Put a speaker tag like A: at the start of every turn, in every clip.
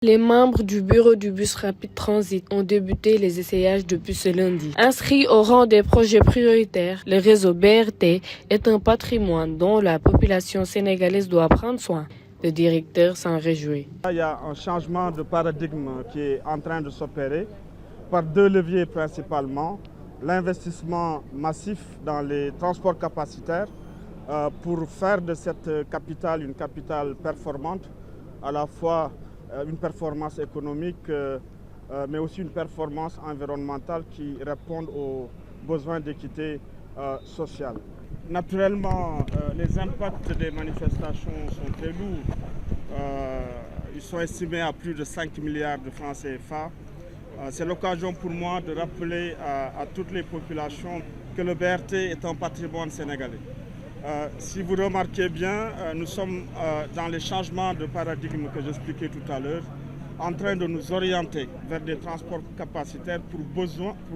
A: Les membres du bureau du bus rapide transit ont débuté les essayages depuis ce lundi. Inscrit au rang des projets prioritaires, le réseau BRT est un patrimoine dont la population sénégalaise doit prendre soin. Le directeur s'en réjouit.
B: Il y a un changement de paradigme qui est en train de s'opérer par deux leviers principalement. L'investissement massif dans les transports capacitaires pour faire de cette capitale une capitale performante, à la fois une performance économique, mais aussi une performance environnementale qui répond aux besoins d'équité sociale. Naturellement, les impacts des manifestations sont très lourds. Ils sont estimés à plus de 5 milliards de francs CFA. C'est l'occasion pour moi de rappeler à toutes les populations que le BRT est un patrimoine sénégalais. Si vous remarquez bien, nous sommes dans les changements de paradigme que j'expliquais tout à l'heure, en train de nous orienter vers des transports capacitaires pour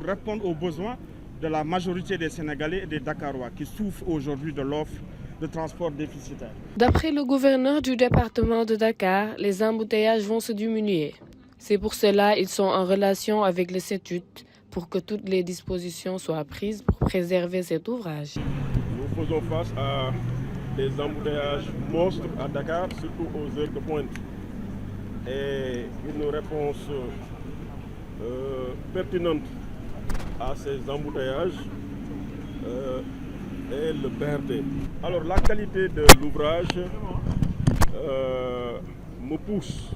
B: répondre aux besoins de la majorité des Sénégalais et des Dakarois qui souffrent aujourd'hui de l'offre de transport déficitaire.
A: D'après le gouverneur du département de Dakar, les embouteillages vont se diminuer. C'est pour cela qu'ils sont en relation avec le CETUD pour que toutes les dispositions soient prises pour préserver cet ouvrage.
C: Nous faisons face à des embouteillages monstres à Dakar, surtout aux heures de pointe. Et une réponse pertinente à ces embouteillages est le BRT. Alors la qualité de l'ouvrage me pousse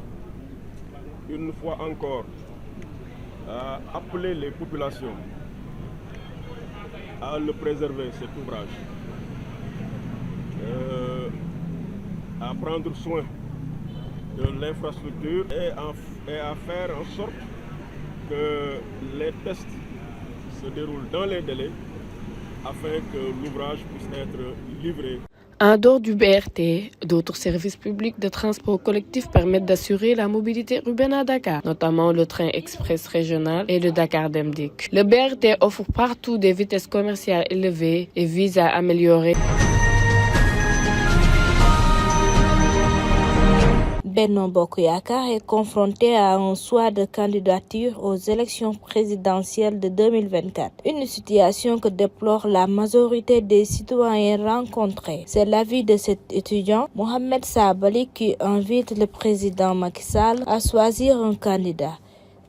C: une fois encore à appeler les populations à le préserver, cet ouvrage, à prendre soin de l'infrastructure et à faire en sorte que les tests se déroulent dans les délais afin que l'ouvrage puisse être livré.
A: En dehors du BRT, d'autres services publics de transport collectif permettent d'assurer la mobilité urbaine à Dakar, notamment le train express régional et le Dakar Demdik. Le BRT offre partout des vitesses commerciales élevées et vise à améliorer.
D: Benno Bokk Yakaar est confronté à un choix de candidature aux élections présidentielles de 2024. Une situation que déplore la majorité des citoyens rencontrés. C'est l'avis de cet étudiant, Mohamed Sabali, qui invite le président Macky Sall à choisir un candidat.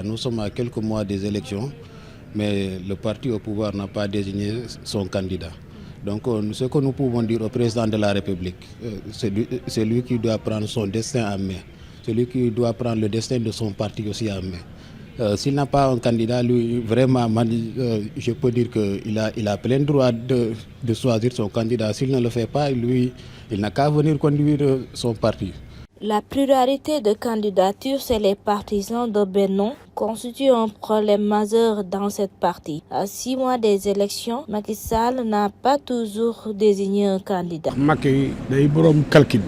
E: Nous sommes à quelques mois des élections, mais le parti au pouvoir n'a pas désigné son candidat. Donc ce que nous pouvons dire au président de la République, c'est lui qui doit prendre son destin en main. C'est lui qui doit prendre le destin de son parti aussi en main. S'il n'a pas un candidat, lui, vraiment, je peux dire qu'il a plein droit de choisir son candidat. S'il ne le fait pas, lui, il n'a qu'à venir conduire son parti.
D: La pluralité de candidatures chez les partisans de Benno constitue un problème majeur dans cette partie. À 6 mois des élections, Macky Sall n'a pas toujours désigné un candidat.
F: Macky day borom calcul.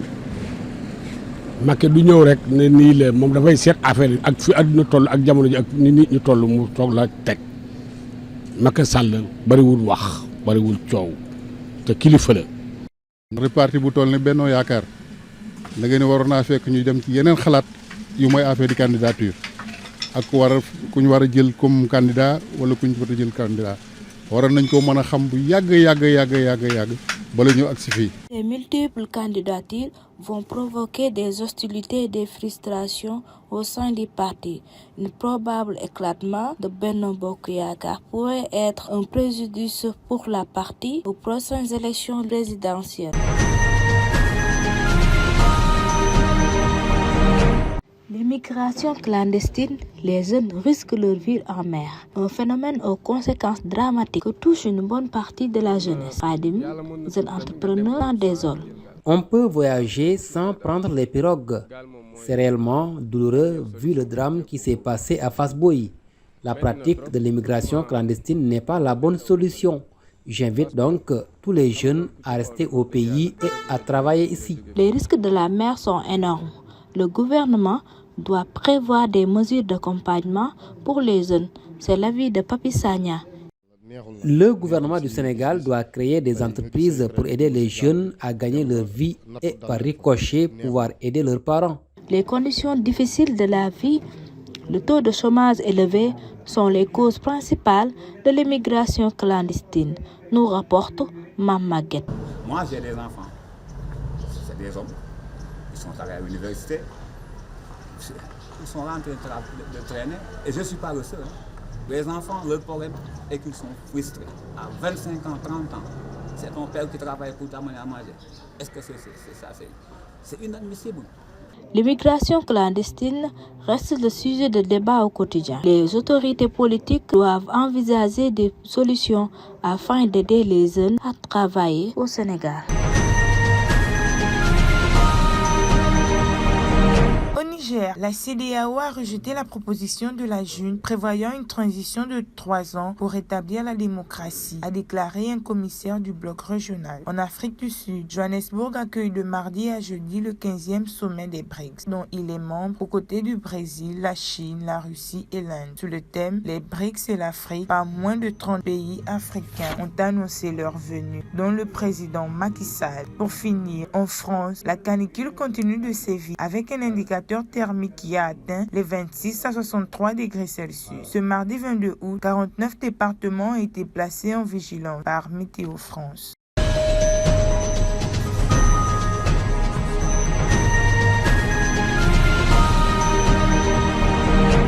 F: Macky du ñëw rek ne nii la moom dafay seet affaire ak fi àdduna toll ak jamono ji ak ni nit ñu toll mu toog la teg. Macky Sall bariwul wax bariwul coow te kilifa la.
G: Parti bu toll ne Benno Yaakaar da ngeen waroon naa fekk ñu dem ci yeneen xalaat yu mooy affaire di candidature ak ku ñu war a jël comme candidat wala ku ñu war a jël candidat waroon nañ ko mën a xam bu yàgg bala ñu agsi fii.
D: Les multiples candidatures vont provoquer des hostilités et des frustrations au sein du parti. Un probable éclatement de Benno Bokk Yakaar pourrait être un préjudice pour la partie aux prochaines élections présidentielles. L'immigration clandestine, les jeunes risquent leur vie en mer. Un phénomène aux conséquences dramatiques que touche une bonne partie de la jeunesse. Fadim, jeune entrepreneur, en désole.
H: On peut voyager sans prendre les pirogues. C'est réellement douloureux vu le drame qui s'est passé à Fass Boye. La pratique de l'immigration clandestine n'est pas la bonne solution. J'invite donc tous les jeunes à rester au pays et à travailler ici.
D: Les risques de la mer sont énormes. Le gouvernement doit prévoir des mesures d'accompagnement pour les jeunes. C'est l'avis de Papi Sagna.
H: Le gouvernement du Sénégal doit créer des entreprises pour aider les jeunes à gagner leur vie et par ricochet pouvoir aider leurs parents.
D: Les conditions difficiles de la vie, le taux de chômage élevé sont les causes principales de l'immigration clandestine, nous rapporte Mme Maguette.
I: Moi, j'ai des enfants, c'est des hommes, ils sont allés à l'université, ils sont rentrés de traîner, et je ne suis pas le seul. Les enfants, leur problème est qu'ils sont frustrés. À 25 ans, 30 ans, c'est ton père qui travaille pour t'amener à manger. Est-ce que c'est ça? C'est inadmissible.
D: L'immigration clandestine reste le sujet de débat au quotidien. Les autorités politiques doivent envisager des solutions afin d'aider les jeunes à travailler au Sénégal.
J: Au Niger, la CEDEAO a rejeté la proposition de la junte prévoyant une transition de 3 ans pour rétablir la démocratie, a déclaré un commissaire du bloc régional. En Afrique du Sud, Johannesburg accueille de mardi à jeudi le 15e sommet des BRICS, dont il est membre aux côtés du Brésil, la Chine, la Russie et l'Inde. Sous le thème « Les BRICS et l'Afrique », pas moins de 30 pays africains ont annoncé leur venue, dont le président Macky Sall. Pour finir, en France, la canicule continue de sévir avec un indicateur thermique qui a atteint les 26 à 63 degrés Celsius. Ce mardi 22 août, 49 départements ont été placés en vigilance par Météo France.